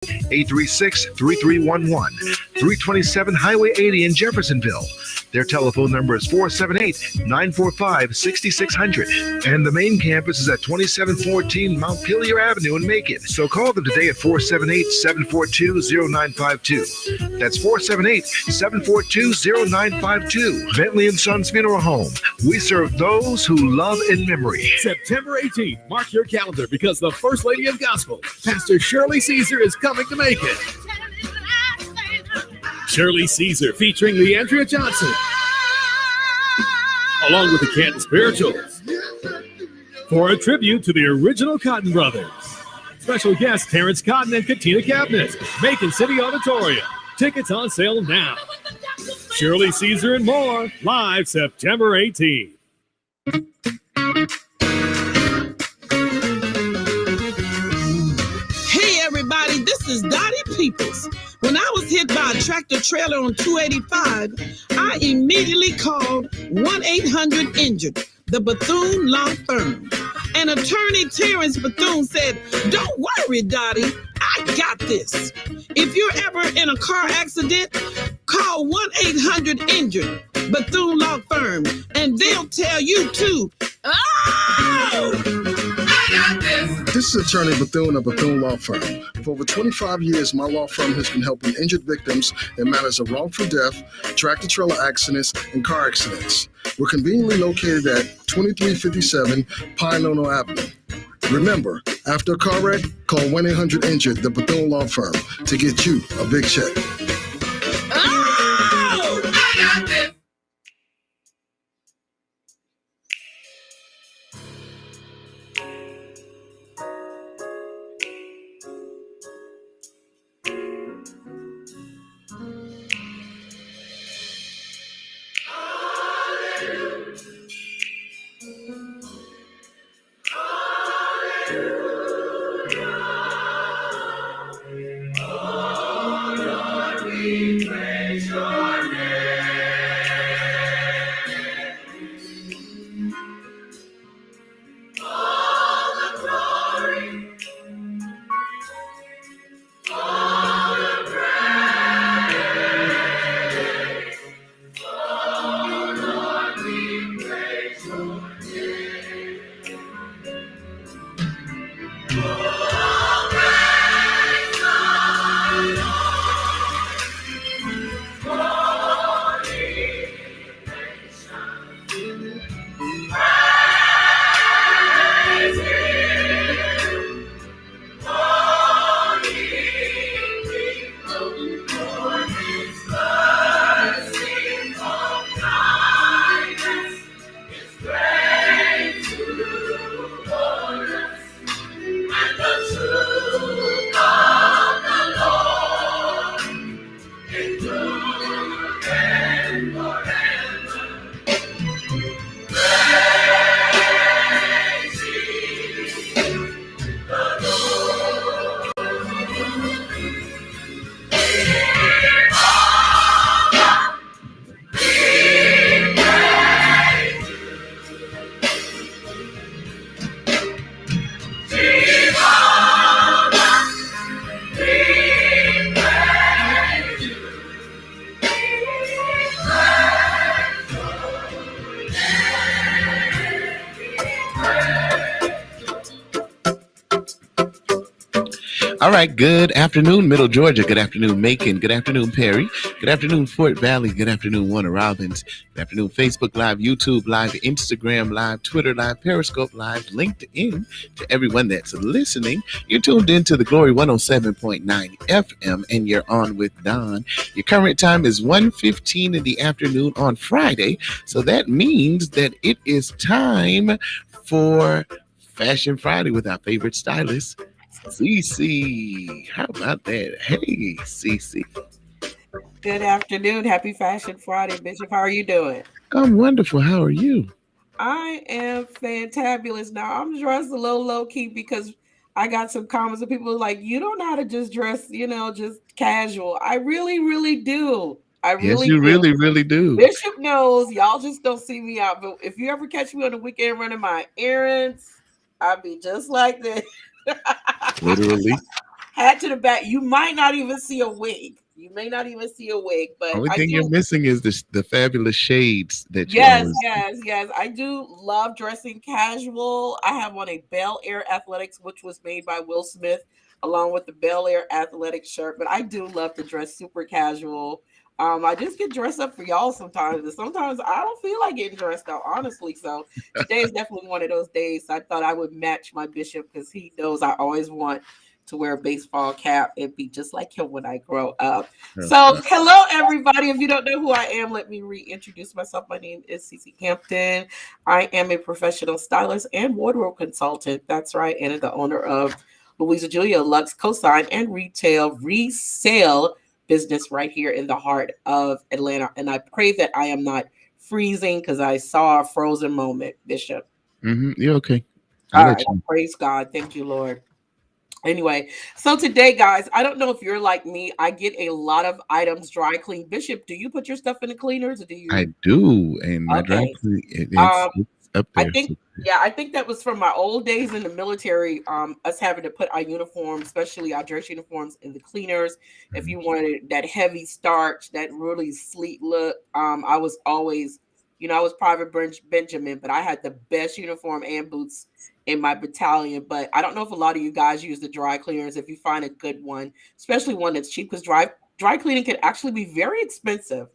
836-3311, 327 Highway 80 in Jeffersonville. Their telephone number is 478-945-6600. And the main campus is at 2714 Montpelier Avenue in Macon. So call them today at 478-742-0952. That's 478-742-0952. Bentley & Sons Funeral Home. We serve those who love in memory. September 18th, mark your calendar because the First Lady of Gospel, Pastor Shirley Caesar, is coming to Macon. Shirley Caesar featuring Leandria Johnson, along with the Canton Spirituals, for a tribute to the original Cotton Brothers. Special guests Terrence Cotton and Katina Cabinet, Macon City Auditorium. Tickets on sale now. Shirley Caesar and more, live September 18th. Hey everybody, this is Dottie Peoples. When I was hit by a tractor trailer on 285, I immediately called 1-800-INJURED, the Bethune Law Firm. And attorney Terrence Bethune said, "Don't worry, Dottie, I got this. If you're ever in a car accident, call 1-800-INJURED, Bethune Law Firm, and they'll tell you too. Oh! I got this. This is Attorney Bethune of Bethune Law Firm. For over 25 years, my law firm has been helping injured victims in matters of wrongful death, tractor-trailer accidents, and car accidents. We're conveniently located at 2357 Pine Ono Avenue. Remember, after a car wreck, call 1-800-INJURED, the Bethune Law Firm, to get you a big check. Oh! I got this. All right, good afternoon, Middle Georgia. Good afternoon, Macon. Good afternoon, Perry. Good afternoon, Fort Valley. Good afternoon, Warner Robins. Good afternoon, Facebook Live, YouTube Live, Instagram Live, Twitter Live, Periscope Live, LinkedIn. To everyone that's listening, you're tuned into the Glory 107.9 FM, and you're on with Don. Your current time is 1:15 in the afternoon on Friday, so that means that it is time for Fashion Friday with our favorite stylist, Sisi. How about that? Hey, Sisi. Good afternoon. Happy Fashion Friday, Bishop. How are you doing? I'm wonderful. How are you? I am fantabulous. Now, I'm dressed a little low-key because I got some comments of people like, you don't know how to just dress, just casual. I really, really do. Yes, you really, really do. Bishop knows. Y'all just don't see me out. But if you ever catch me on the weekend running my errands, I'll be just like this. Literally. hat to the back. You might not even see a wig. You may not even see a wig, but Only I thing you're do. missing is the fabulous shades that you Yes, always. yes, yes. I do love dressing casual. I have on a Bel Air Athletics, which was made by Will Smith, along with the Bel Air Athletic shirt. But I do love to dress super casual. I just get dressed up for y'all sometimes, and sometimes I don't feel like getting dressed up, honestly. So today is definitely one of those days. I thought I would match my bishop because he knows I always want to wear a baseball cap and be just like him when I grow up. So, Okay. hello everybody. If you don't know who I am, let me reintroduce myself. My name is Sisi Hampton. I am a professional stylist and wardrobe consultant. That's right, and the owner of Louisa Julia Lux Cosign and retail resale business right here in the heart of Atlanta. And I pray that I am not freezing because I saw a frozen moment, Bishop. You're okay. I'll All let right, you. praise God. Thank you, Lord. Anyway, so today, guys, I don't know if you're like me. I get a lot of items dry clean. Bishop, do you put your stuff in the cleaners or do I you? do, and my dry Okay. clean, Um, it's up I there. think, So, yeah, I think that was from my old days in the military. Us having to put our uniforms, especially our dress uniforms, in the cleaners. If mhm, you wanted that heavy starch, that really sleek look, I was always, I was Private Benjamin, but I had the best uniform and boots in my battalion. But I don't know if a lot of you guys use the dry cleaners. If you find a good one, especially one that's cheap, because dry cleaning can actually be very expensive.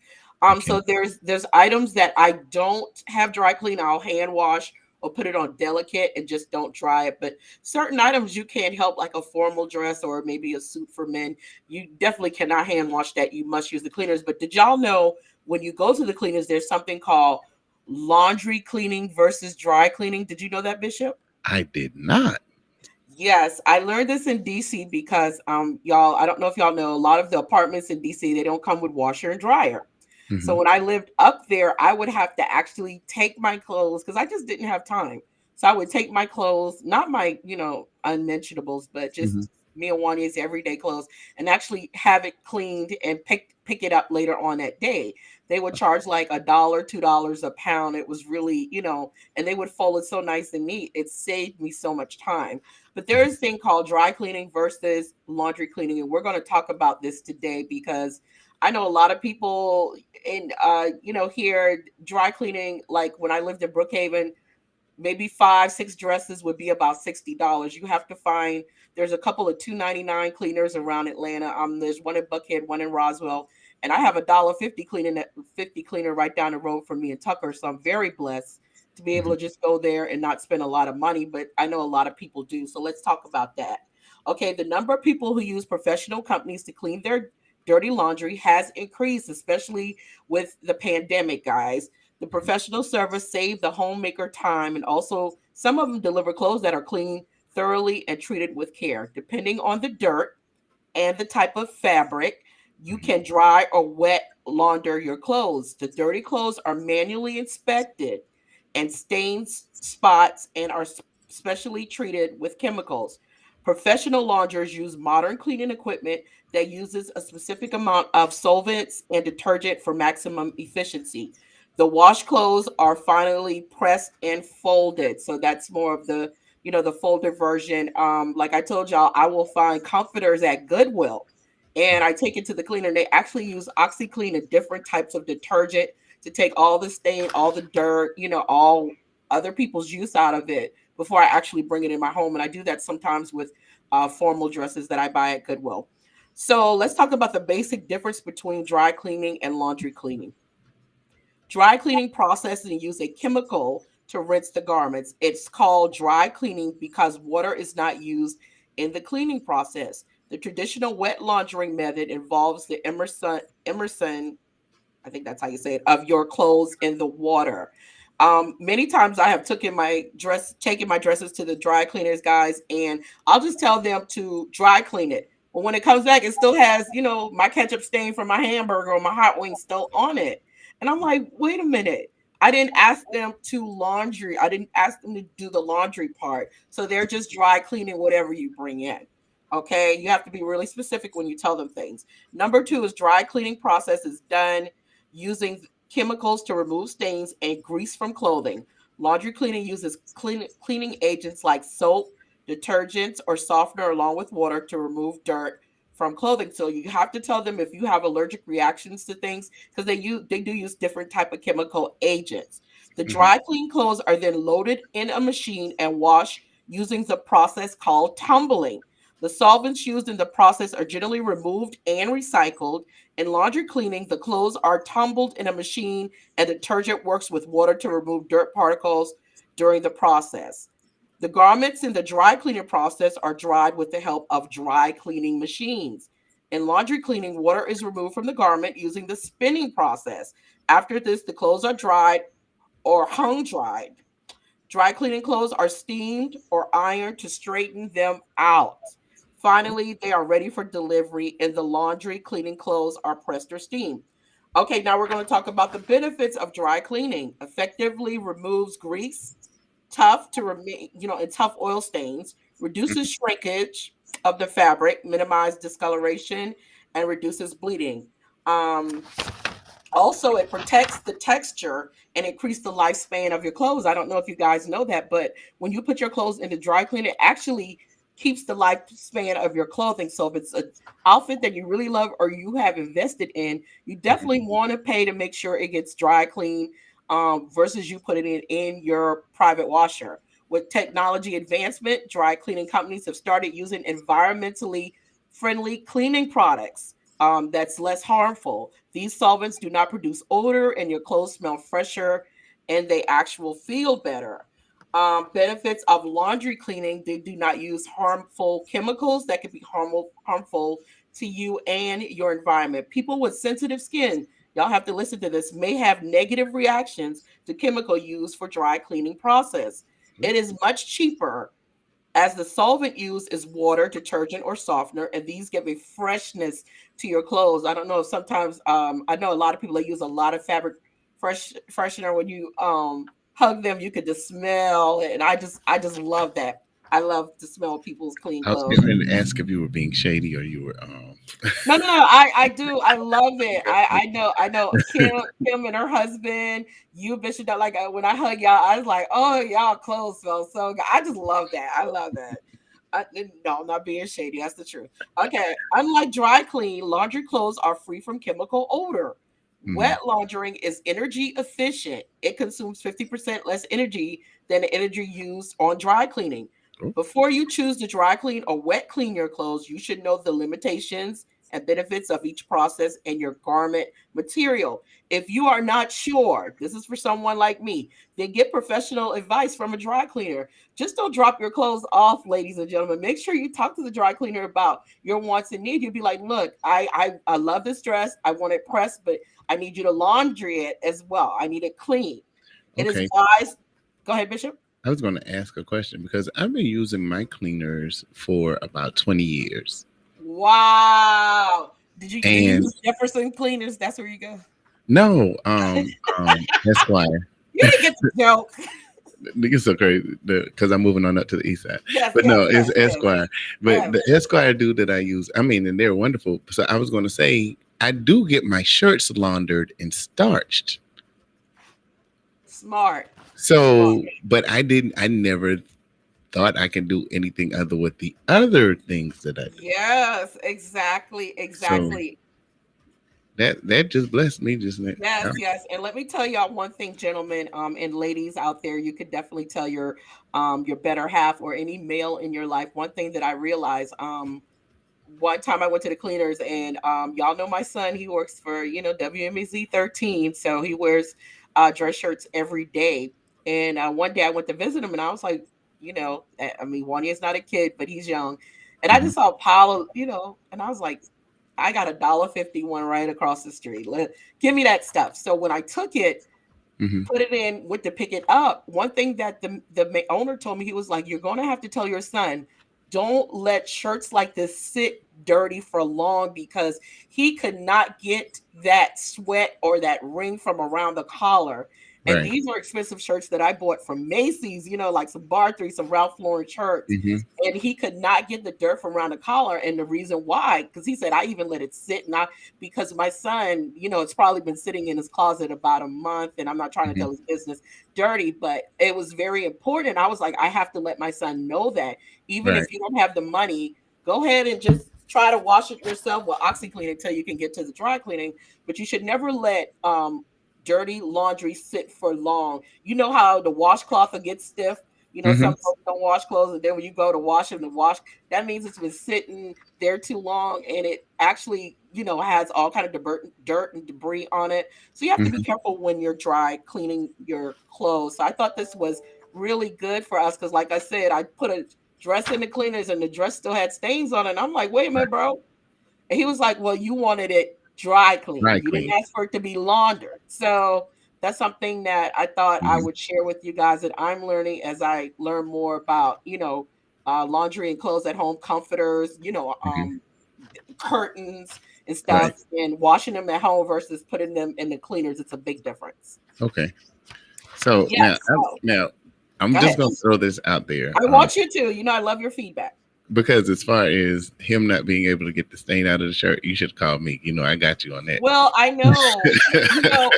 okay. So there's items that I don't have dry clean. I'll hand wash or put it on delicate and just don't dry it. But certain items you can't help, like a formal dress or maybe a suit for men. You definitely cannot hand wash that. You must use the cleaners. But did y'all know when you go to the cleaners, there's something called laundry cleaning versus dry cleaning? Did you know that, Bishop? I did not. Yes, I learned this in DC because y'all, I don't know if y'all know, a lot of the apartments in DC, they don't come with washer and dryer. So Hmm. when I lived up there, I would have to actually take my clothes because I just didn't have time. So I would take my clothes, not my, unmentionables, but Hmm. just me and Wanya's everyday clothes, and actually have it cleaned and pick it up later on that day. They would charge like $1, $2 a pound. It was really, and they would fold it so nice and neat. It saved me so much time. But there is a thing called dry cleaning versus laundry cleaning, and we're going to talk about this today because I know a lot of people in here dry cleaning. Like when I lived in Brookhaven, maybe 5 6 dresses would be about $60. You have to find, there's a couple of 2.99 cleaners around Atlanta. There's one in Buckhead, one in Roswell, and I have a $1.50 cleaning, that 50 cleaner right down the road from me in Tucker. So I'm very blessed to be able Hmm. to just go there and not spend a lot of money, but I know a lot of people do. So let's talk about that. Okay, the number of people who use professional companies to clean their dirty laundry has increased, especially with the pandemic, guys. The professional service save the homemaker time, and also some of them deliver clothes that are cleaned thoroughly and treated with care. Depending on the dirt and the type of fabric, you Hmm. can dry or wet launder your clothes. The dirty clothes are manually inspected and stains spots and are specially treated with chemicals. Professional launders use modern cleaning equipment that uses a specific amount of solvents and detergent for maximum efficiency. The wash clothes are finally pressed and folded. So that's more of the folded version. Like I told y'all, I will find comforters at Goodwill and I take it to the cleaner. And they actually use OxyClean and different types of detergent to take all the stain, all the dirt, all other people's use out of it before I actually bring it in my home. And I do that sometimes with formal dresses that I buy at Goodwill. So let's talk about the basic difference between dry cleaning and laundry cleaning. Dry cleaning processes and use a chemical to rinse the garments. It's called dry cleaning because water is not used in the cleaning process. The traditional wet laundering method involves the Emerson, I think that's how you say it, of your clothes in the water. Many times I have taken my dresses to the dry cleaners, guys, and I'll just tell them to dry clean it. But when it comes back, it still has, my ketchup stain from my hamburger or my hot wings still on it. And I'm like, wait a minute. I didn't ask them to laundry. I didn't ask them to do the laundry part. So they're just dry cleaning whatever you bring in. Okay. You have to be really specific when you tell them things. Number two is dry cleaning process is done using chemicals to remove stains and grease from clothing. Laundry cleaning uses cleaning agents like soap, detergents, or softener along with water to remove dirt from clothing. So you have to tell them if you have allergic reactions to things, because they do use different type of chemical agents. The dry clean clothes are then loaded in a machine and washed using the process called tumbling. The solvents used in the process are generally removed and recycled. In laundry cleaning, the clothes are tumbled in a machine and detergent works with water to remove dirt particles during the process. The garments in the dry cleaning process are dried with the help of dry cleaning machines. In laundry cleaning, water is removed from the garment using the spinning process. After this, the clothes are dried or hung dried. Dry cleaning clothes are steamed or ironed to straighten them out. Finally, they are ready for delivery, and the laundry cleaning clothes are pressed or steamed. Okay, now we're going to talk about the benefits of dry cleaning. Effectively removes grease, tough to remain, and tough oil stains, reduces shrinkage of the fabric, minimize discoloration, and reduces bleeding. Um, Also, it protects the texture and increase the lifespan of your clothes. I don't know if you guys know that, but when you put your clothes in the dry cleaner, it actually keeps the lifespan of your clothing. So if it's an outfit that you really love or you have invested in, you definitely want to pay to make sure it gets dry clean, versus you putting it in your private washer. With technology advancement, dry cleaning companies have started using environmentally friendly cleaning products, that's less harmful. These solvents do not produce odor, and your clothes smell fresher, and they actually feel better. Benefits of laundry cleaning: they do not use harmful chemicals that could be harmful to you and your environment. People with sensitive skin, y'all have to listen to this, may have negative reactions to chemical used for dry cleaning process. It is much cheaper, as the solvent used is water, detergent, or softener, and these give a freshness to your clothes. I don't know if sometimes, I know a lot of people that use a lot of fabric freshener. When you hug them, you could just smell it, and I just love that. I love to smell people's clean I was clothes. getting ready to ask if you were being shady or you were. No, no, no. I do. I love it. I know. Kim and her husband, you Bishop. That like when I hug y'all, I was like, oh, y'all clothes smell so good. I just love that. I love that. No, I'm not being shady. That's the truth. Okay. Unlike dry clean, laundry clothes are free from chemical odor. Mhm. Wet laundering is energy efficient. It consumes 50% less energy than the energy used on dry cleaning. Oh, Before you choose to dry clean or wet clean your clothes, you should know the limitations and benefits of each process and your garment material. If you are not sure, this is for someone like me, then get professional advice from a dry cleaner. Just don't drop your clothes off, ladies and gentlemen. Make sure you talk to the dry cleaner about your wants and needs. You'll be like, look, I love this dress. I want it pressed, but I need you to laundry it as well. I need it clean. It is okay. wise. Go ahead, Bishop. I was going to ask a question because I've been using my cleaners for about 20 years. Wow. Do you And use Jefferson cleaners? That's where you go. no, Esquire. You didn't get the joke. It's so crazy because I'm moving on up to the east side. Yes, But yes, no, yes, it's yes. Esquire. Go But ahead. the Esquire dude that I use, I mean, and they're wonderful. So I was going to say, I do get my shirts laundered and starched. Smart. Smart. So, but I never thought I could do anything other with the other things that I do. Yes, exactly, So exactly. that just blessed me just now. Yes, yes. And let me tell y'all one thing, gentlemen, and ladies out there, you could definitely tell your better half or any male in your life. One thing that I realized, one time I went to the cleaners, and y'all know my son, he works for, WMZ 13, so he wears dress shirts every day. And one day I went to visit him, and I was like, I mean, one is not a kid, but he's young. And I Mhm. just saw a pile of, and I was like, I got $1.51 right across the street. Give me that stuff. So when I took it, Mhm. put it in, went to pick it up. One thing that the owner told me, he was like, "You're going to have to tell your son, don't let shirts like this sit dirty for long, because he could not get that sweat or that ring from around the collar." And Right. these are expensive shirts that I bought from Macy's, like some Bartry, some Ralph Lauren shirts. Mm-hmm. And he could not get the dirt from around the collar. And the reason why, because he said, I even let it sit. Because my son, it's probably been sitting in his closet about a month. And I'm not trying to tell his business dirty, but it was very important. I was like, I have to let my son know that even if you don't have the money, go ahead and just try to wash it yourself with OxyClean until you can get to the dry cleaning. But you should never let dirty laundry sit for long. You know how the washcloth will get stiff. Some folks don't wash clothes, and then when you go to wash them, that means it's been sitting there too long, and it actually, has all kind of dirt and debris on it. So you have to be careful when you're dry cleaning your clothes. So I thought this was really good for us because, like I said, I put a dress in the cleaners, and the dress still had stains on it. And I'm like, wait a minute, bro. And he was like, well, you wanted it dry clean. You didn't ask for it to be laundered. So that's something that I thought I would share with you guys that I'm learning as I learn more about, laundry and clothes at home, comforters, curtains and stuff, and washing them at home versus putting them in the cleaners. It's a big difference. Okay. So now I'm just going to throw this out there. I want you to, I love your feedback. Because as far as him not being able to get the stain out of the shirt, you should call me. I got you on that. Well, I know.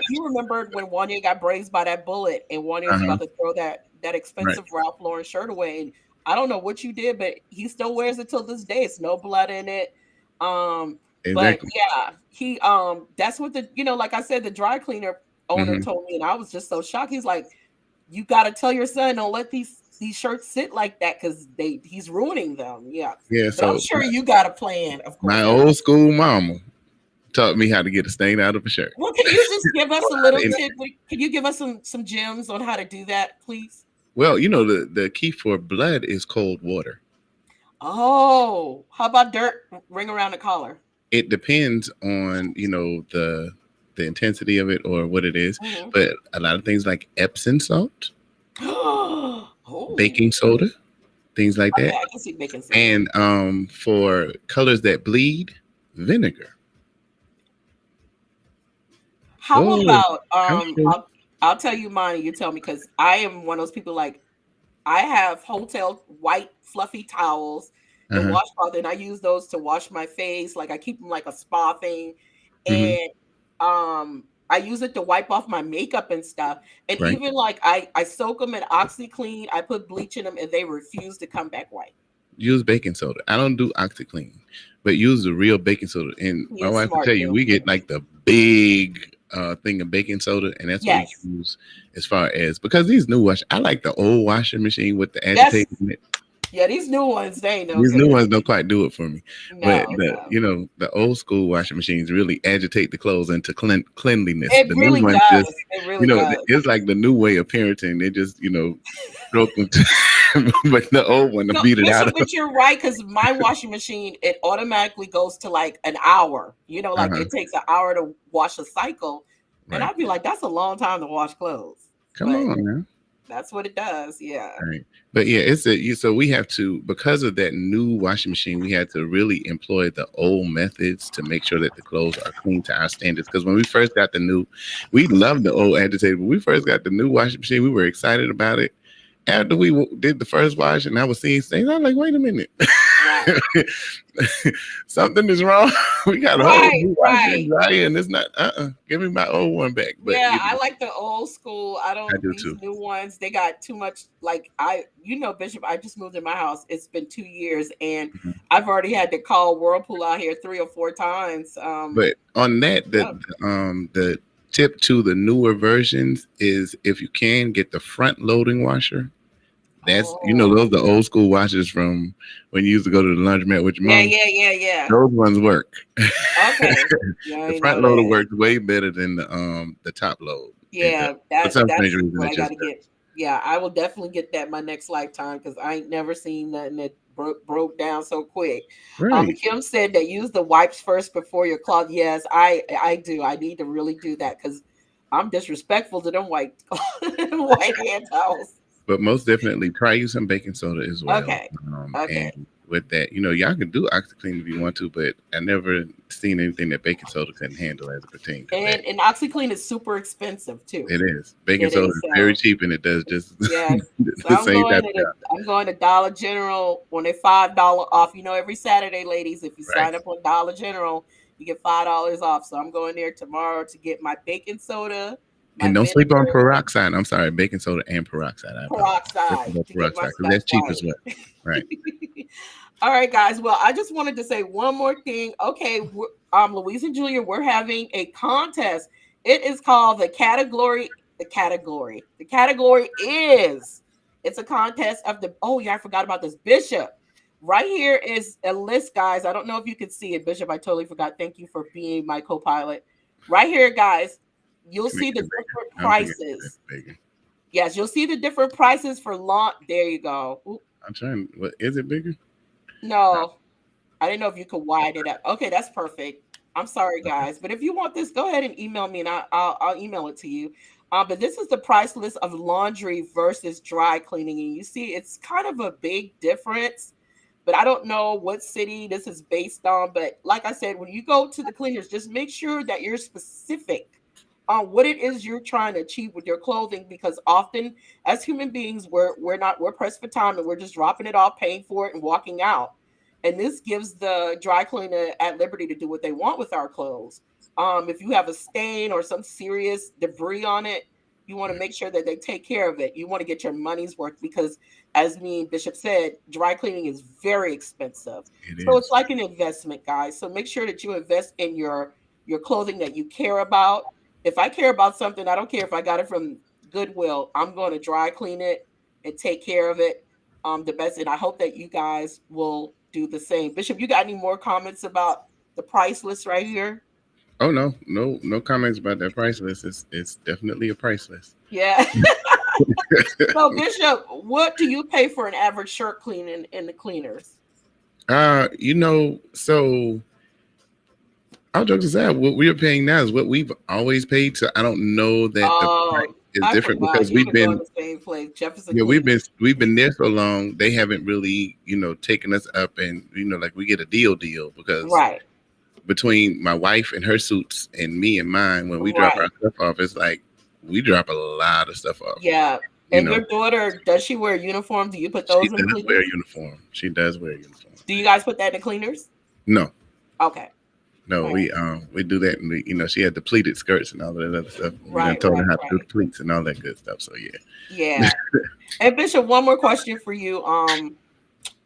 You remembered when Wanya got grazed by that bullet, and Wanya was about to throw that expensive Ralph Lauren shirt away. And I don't know what you did, but he still wears it till this day. It's no blood in it. Exactly. But yeah, he that's what like I said, the dry cleaner owner told me, and I was just so shocked. He's like, you got to tell your son, don't let these shirts sit like that because he's ruining them. Yeah. So I'm sure you got a plan. Of course. My old school mama taught me how to get a stain out of a shirt. Well, can you just give us a little tip? Can you give us some gems on how to do that, please? Well, the key for blood is cold water. Oh, how about dirt ring around the collar? It depends on the intensity of it or what it is, but a lot of things like Epsom salt. Baking soda, things like that. I can see baking soda. And for colors that bleed, vinegar. How about I'll tell you mine and you tell me, because I am one of those people, like I have hotel white fluffy towels and washcloth, and I use those to wash my face. Like I keep them like a spa thing. And I use it to wipe off my makeup and stuff. And even like I soak them in OxyClean, I put bleach in them, and they refuse to come back white. Use baking soda. I don't do OxyClean, but use the real baking soda. And my wife will tell you, we get like the big thing of baking soda, and that's what we use as far as, because these new I like the old washing machine with the agitator in it. Yeah, these new ones, they ain't no These good. new ones don't quite do it for me. But the old school washing machines really agitate the clothes into cleanliness. It the really new ones does. just, it really does. it's like the new way of parenting. They just, stroke them but the old one to beat it out. But you're right, because my washing machine, it automatically goes to like an hour. It takes an hour to wash a cycle. And I'd be like, that's a long time to wash clothes. Come on, man. That's what it does. Yeah. Right. But yeah, so we have to, because of that new washing machine, we had to really employ the old methods to make sure that the clothes are clean to our standards. Because when we first got we loved the old agitator. When we first got the new washing machine, we were excited about it. After we did the first wash and I was seeing things, I was like, wait a minute. Something is wrong. We got a whole new washing dryer, and it's not, give me my old one back. But I like the old school. I do these too. New ones, they got too much, like Bishop, I just moved in my house. It's been 2 years, and I've already had to call Whirlpool out here 3 or 4 times. But on that, the tip to the newer versions is, if you can, get the front loading washer. That's those are the old school washers from when you used to go to the laundromat with your mom. Yeah. Those ones work. Okay. The front loader works way better than the top load. Yeah, that's what I gotta get. Yeah, I will definitely get that my next lifetime, because I ain't never seen nothing that broke down so quick. Right. Kim said that use the wipes first before your cloth. Yes, I do. I need to really do that, because I'm disrespectful to them white hand towels. But most definitely try use some baking soda as well. Okay. And with that. Y'all can do OxyClean if you want to, but I never seen anything that baking soda couldn't handle as it pertains to that. And OxyClean is super expensive too. It is. Baking soda is very cheap, and it does just yes. the So same type of job. I'm going to Dollar General when they're $5 off. Every Saturday, ladies, if you sign up on Dollar General, you get $5 off. So I'm going there tomorrow to get my baking soda. And don't sleep on peroxide. I'm sorry, baking soda and peroxide. Peroxide. Because that's cheap as well. Right. All right, guys. Well, I just wanted to say one more thing. Okay, Louise and Julia, we're having a contest. It is called the category. The category is. It's a contest of the. Oh yeah, I forgot about this. Bishop. Right here is a list, guys. I don't know if you can see it, Bishop. I totally forgot. Thank you for being my co-pilot. Right here, guys. You'll see the different prices. Yes, you'll see the different prices for launch. There you go. Ooh. I'm trying. What is it bigger? No, I didn't know if you could widen it up. Okay, that's perfect. I'm sorry, guys, but if you want this, go ahead and email me, and I'll email it to you. But this is the price list of laundry versus dry cleaning, and you see it's kind of a big difference. But I don't know what city this is based on. But like I said, when you go to the cleaners, just make sure that you're specific on what it is you're trying to achieve with your clothing, because often as human beings, we're pressed for time and we're just dropping it off, paying for it, and walking out. And this gives the dry cleaner at liberty to do what they want with our clothes. If you have a stain or some serious debris on it, you want to make sure that they take care of it. You want to get your money's worth, because as me and Bishop said, dry cleaning is very expensive. It's like an investment, guys. So make sure that you invest in your clothing that you care about. If I care about something, I don't care if I got it from Goodwill, I'm going to dry clean it and take care of it the best. And I hope that you guys will do the same. Bishop, you got any more comments about the price list right here? Oh, no comments about that price list. It's definitely a price list. Yeah. So, Bishop, what do you pay for an average shirt cleaning in the cleaners? So all jokes aside, what we are paying now is what we've always paid. So I don't know that the price is different, because we've been in the same place. Jefferson. Yeah, we've been there so long. They haven't really, taken us up, and like we get a deal because between my wife and her suits and me and mine, when we drop our stuff off, it's like we drop a lot of stuff off. Yeah. And your daughter, does she wear a uniform? Do you put those in the cleaners? She does wear a uniform. Do you guys put that in the cleaners? No. Okay. No, we do that, and she had the pleated skirts and all that other stuff. I told her how to do the pleats and all that good stuff. So yeah. And Bishop, one more question for you,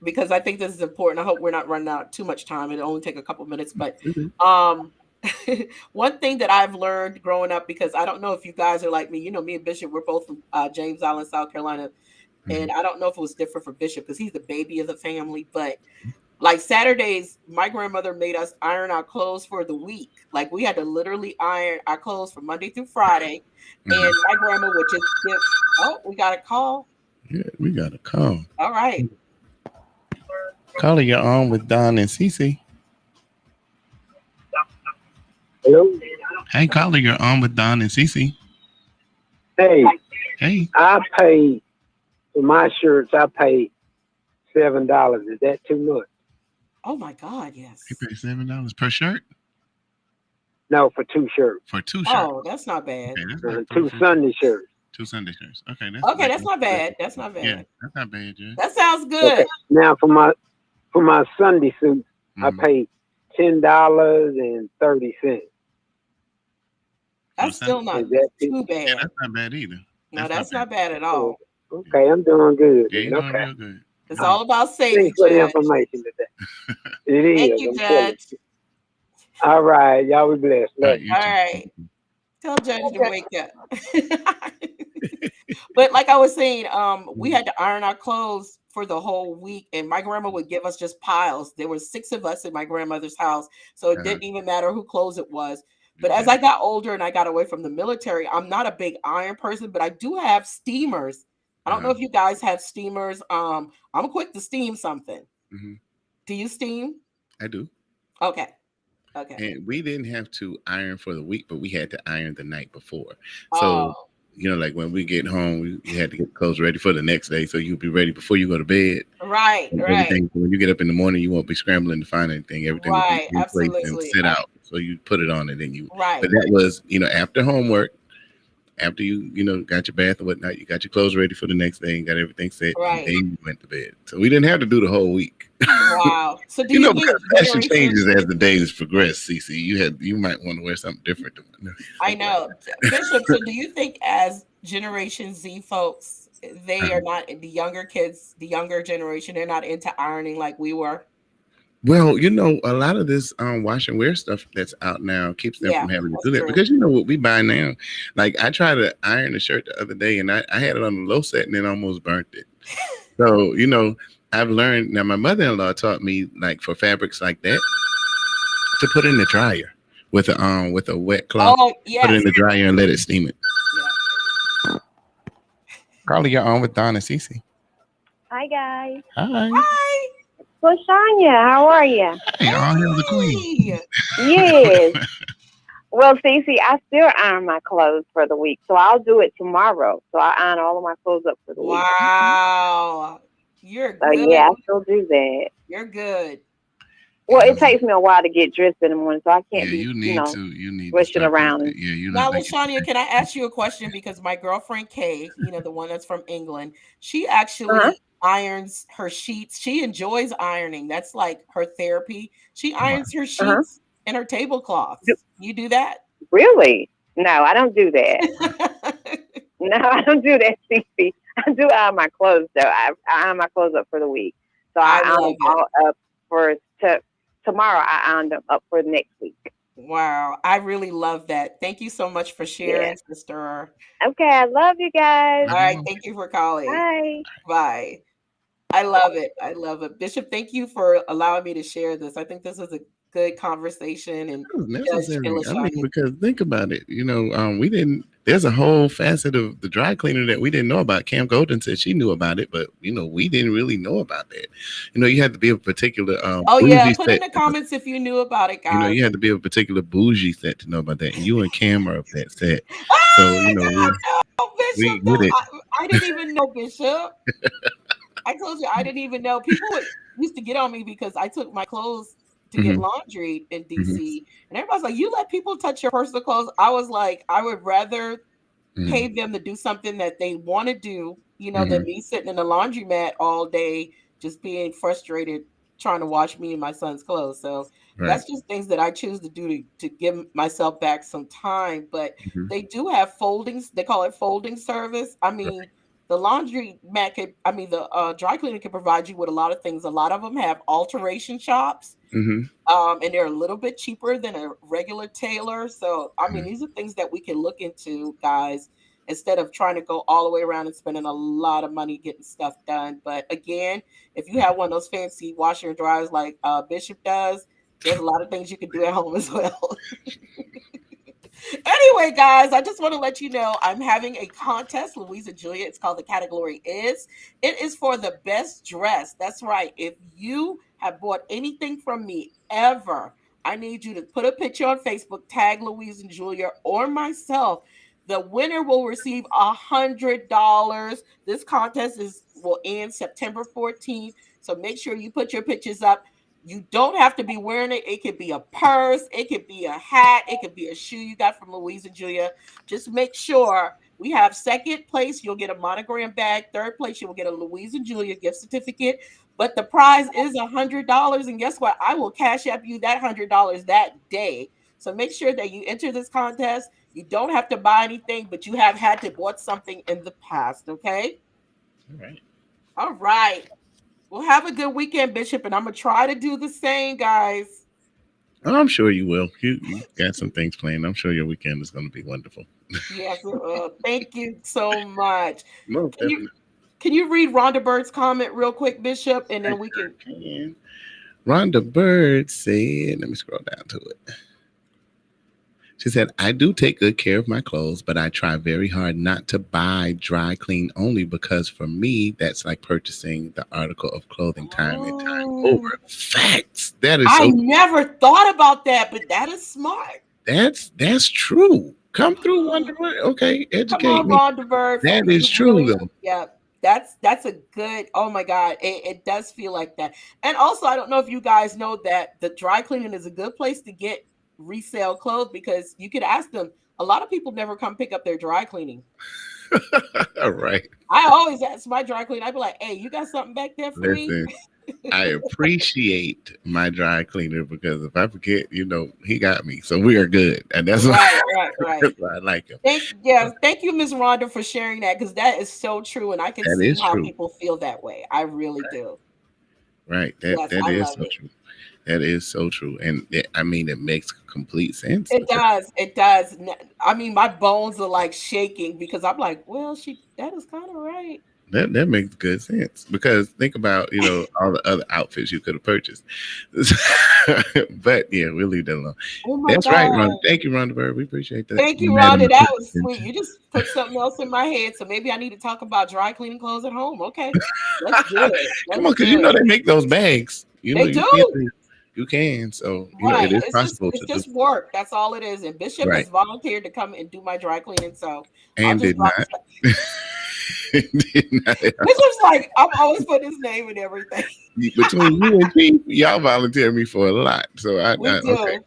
because I think this is important. I hope we're not running out too much time. It'll only take a couple minutes, but one thing that I've learned growing up, because I don't know if you guys are like me. Me and Bishop, we're both from James Island, South Carolina, and I don't know if it was different for Bishop because he's the baby of the family, but. Like Saturdays, my grandmother made us iron our clothes for the week. Like we had to literally iron our clothes from Monday through Friday. And my grandma would just give, we got a call. Yeah, we got a call. All right. Caller, you're on with Don and Sisi. Hello? Hey, caller, you're on with Don and Sisi. Hey. I paid for my shirts, I paid $7. Is that too much? Oh my God, yes. You pay $7 per shirt? No, for 2 shirts. For 2 shirts. Oh, that's not bad. Okay, that's not 2 Sunday shirts. 2 Sunday shirts. Okay, that's not bad. That's not bad. Yeah, that's not bad, Jay. That sounds good. Okay. Now for my Sunday suits, I paid $10.30. That's still not too bad. Yeah, that's not bad either. That's not bad at all. Okay, I'm doing good. Yeah, you're doing real good. It's all about safety. Thanks for the information today. It is. Thank you, Judge. All right, y'all be blessed. All right. Tell Judge to wake up. But like I was saying, we had to iron our clothes for the whole week, and my grandma would give us just piles. There were 6 of us in my grandmother's house, so it didn't even matter who clothes it was. But as I got older and I got away from the military, I'm not a big iron person, but I do have steamers. I don't know if you guys have steamers. I'm quick to steam something. Mm-hmm. Do you steam? I do. Okay. And we didn't have to iron for the week, but we had to iron the night before. So like when we get home, you had to get clothes ready for the next day, so you'll be ready before you go to bed. Right. And everything. So when you get up in the morning, you won't be scrambling to find anything. Everything will be Right. in place and Absolutely. set out. So you put it on, and then you. Right. But that was, after homework, after you, got your bath and whatnot, you got your clothes ready for the next day and got everything set, Right. and then you went to bed. So we didn't have to do the whole week. Wow. So do you think because fashion changes as the days progress, Sisi. You might want to wear something different. I know. Bishop, so do you think as Generation Z folks, they are not, the younger kids, the younger generation, they're not into ironing like we were? Well, a lot of this wash and wear stuff that's out now keeps them from having to do that. True. Because what we buy now. Like I tried to iron a shirt the other day and I had it on the low set and then almost burnt it. So, I've learned now. My mother-in-law taught me, like, for fabrics like that, to put it in the dryer with a wet cloth. Oh, yes. Put it in the dryer and let it steam it. Yeah. Carly, you're on with Don and Sisi. Hi, guys. Hi. Hi. Lashanya, how are you? Hey, all hail the queen. Yes. Well, Sisi, I still iron my clothes for the week, so I'll do it tomorrow. So I iron all of my clothes up for the week. Wow. You're So good. yeah, I still do that. You're good. Well, it takes me a while to get dressed in the morning, so I can't be, you need to rushing around. Now, Lashanya, can I ask you a question? Because my girlfriend Kay, the one that's from England, she actually irons her sheets. She enjoys ironing. That's like her therapy. She irons her sheets and her tablecloths. You do that? Really? No, I don't do that. No, I don't do that, Sisi. I do iron my clothes, though. I iron my clothes up for the week. So I iron them all up for tomorrow. I iron them up for next week. Wow. I really love that. Thank you so much for sharing, sister. Okay. I love you guys. All right. Thank you for calling. Bye. Bye. I love it. I love it. Bishop, thank you for allowing me to share this. I think this is a good conversation and necessary. Because think about it, there's a whole facet of the dry cleaner that we didn't know about. Cam Golden said she knew about it, but we didn't really know about that. You had to be a particular put in the comments if you knew about it, guys. You had to be a particular bougie set to know about that, and you and Cam are of that set. So Bishop, I didn't even know, Bishop. I told you I didn't even know. People used to get on me because I took my clothes to get laundry in DC, and everybody's like, "You let people touch your personal clothes?" I was like, I would rather pay them to do something that they want to do, than me sitting in the laundromat all day just being frustrated trying to wash me and my son's clothes. So that's just things that I choose to do to give myself back some time. But they do have foldings. They call it folding service. I mean. The laundry mat the dry cleaner can provide you with a lot of things. A lot of them have alteration shops, and they're a little bit cheaper than a regular tailor. So, these are things that we can look into, guys, instead of trying to go all the way around and spending a lot of money getting stuff done. But again, if you have one of those fancy washer and dryers like Bishop does, there's a lot of things you can do at home as well. Anyway, guys, I just want to let you know I'm having a contest, Louise and Julia. It's called The Category Is. It is for the best dress. That's right. If you have bought anything from me ever, I need you to put a picture on Facebook, tag Louise and Julia or myself. The winner will receive $100. This contest will end September 14th. So make sure you put your pictures up. You don't have to be wearing it. It could be a purse. It could be a hat. It could be a shoe you got from Louise and Julia. Just make sure we have second place. You'll get a monogram bag. Third place, you'll get a Louise and Julia gift certificate. But the prize is $100. And guess what? I will cash app you that $100 that day. So make sure that you enter this contest. You don't have to buy anything, but you have had to bought something in the past. Okay? All right. Well, have a good weekend, Bishop, and I'm going to try to do the same, guys. I'm sure you will. You got some things planned. I'm sure your weekend is going to be wonderful. Yes, thank you so much. Can you read Rhonda Bird's comment real quick, Bishop, and then we can... Rhonda Bird said, let me scroll down to it. She said, I do take good care of my clothes, but I try very hard not to buy dry clean only because for me, that's like purchasing the article of clothing time and time over. Facts. That is I never thought about that, but that is smart. That's true. Come through, Wonderwood. Okay, Come educate on, me. Rhonda Bird. That You is true, really, though. yeah. That's a good. Oh my God, it does feel like that. And also, I don't know if you guys know that the dry cleaning is a good place to get resale clothes because you could ask them. A lot of people never come pick up their dry cleaning. All right. I always ask my dry cleaner. I'd be like, "Hey, you got something back there for Listen, I appreciate my dry cleaner because if I forget, he got me. So we are good. And that's me?" why, Right. that's why I like him. Thank you, Ms. Rhonda, for sharing that because that is so true, and I can That see is how true. people feel that way. I really do. Right. Yes, That I is love so it. true. That is so true. And it makes complete sense. It does. It does. I mean, my bones are like shaking because I'm like, well, that is kind of right. That makes good sense because think about, all the other outfits you could have purchased. But yeah, we'll leave that alone. Oh my That's right, God. Rhonda. Thank you, Rhonda Bird. We appreciate that. Thank you, Madam Rhonda. That was Assistant. sweet. You just put something else in my head. So maybe I need to talk about dry cleaning clothes at home. Okay. That's good. Come on, because they make those bags. They do. You can. So, Right. it is It's possible just, to it's do. just work. That's all it is. And Bishop Right. has volunteered to come and do my dry cleaning. So And I'll just did drop not. Bishop's like, I'm always putting his name in everything. Between you and Chief, y'all volunteer me for a lot. So We do. okay.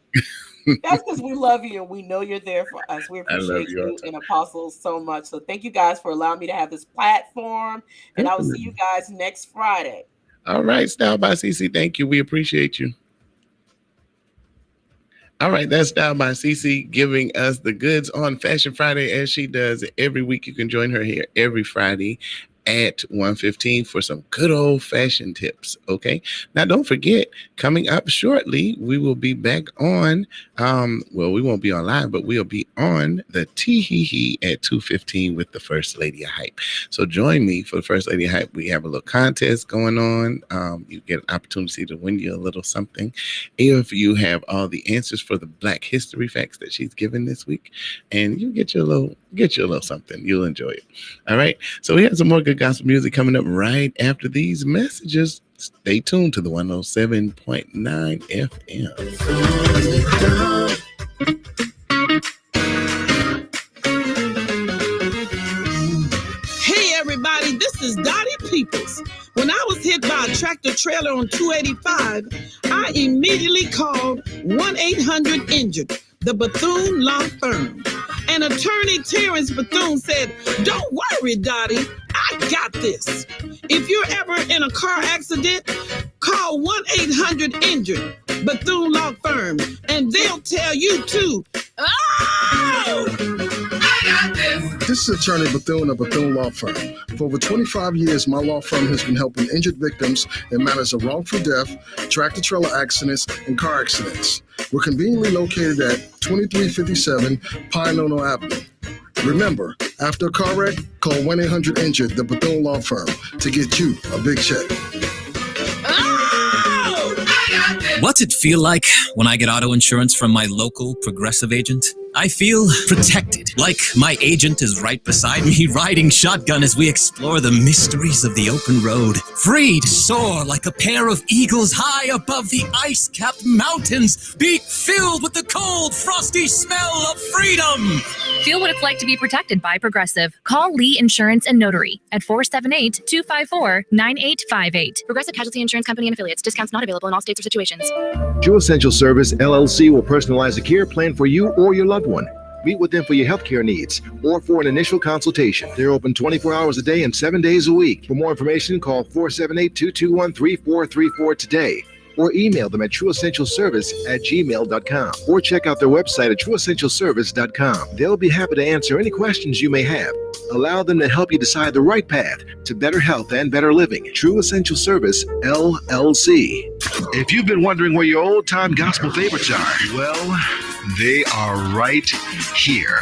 That's because we love you and we know you're there for us. We appreciate you and Apostle so much. So thank you guys for allowing me to have this platform. And I will see you guys next Friday. All right, Style by Sisi. Thank you. We appreciate you. All right, that's Style by Sisi giving us the goods on Fashion Friday as she does every week. You can join her here every Friday at 1:15 for some good old-fashioned tips, okay? Now, don't forget, coming up shortly, we will be back on, we won't be on live, but we'll be on the Tee-Hee-Hee at 2:15 with the First Lady of Hype. So join me for the First Lady of Hype. We have a little contest going on. You get an opportunity to win you a little something if you have all the answers for the Black History facts that she's given this week, and you get your little something. You'll enjoy it. All right. So we have some more good gospel music coming up right after these messages. Stay tuned to the 107.9 FM. Hey everybody, this is Dottie Peoples. When I was hit by a tractor trailer on 285, I immediately called 1-800-INJURED, the Bethune Law Firm. And attorney Terrence Bethune said, "Don't worry, Dottie, I got this. If you're ever in a car accident, call 1-800-INJURED, Bethune Law Firm, and they'll tell you too. Oh! This is Attorney Bethune of Bethune Law Firm. For over 25 years, my law firm has been helping injured victims in matters of wrongful death, tractor-trailer accidents, and car accidents. We're conveniently located at 2357 Pine Ono Avenue. Remember, after a car wreck, call 1-800-INJURED, the Bethune Law Firm, to get you a big check. What's it feel like when I get auto insurance from my local Progressive agent? I feel protected, like my agent is right beside me, riding shotgun as we explore the mysteries of the open road. Free to soar like a pair of eagles high above the ice-capped mountains, beak filled with the cold, frosty smell of freedom. Feel what it's like to be protected by Progressive. Call Lee Insurance and Notary at 478-254-9858. Progressive Casualty Insurance Company and Affiliates. Discounts not available in all states or situations. True Essential Service LLC will personalize a care plan for you or your loved one. Meet with them for your healthcare needs or for an initial consultation. They're open 24 hours a day and 7 days a week. For more information, call 478-221-3434 today or email them at trueessentialservice@gmail.com or check out their website at trueessentialservice.com. They'll be happy to answer any questions you may have. Allow them to help you decide the right path to better health and better living. True Essential Service, LLC. If you've been wondering where your old-time gospel favorites are, well, they are right here.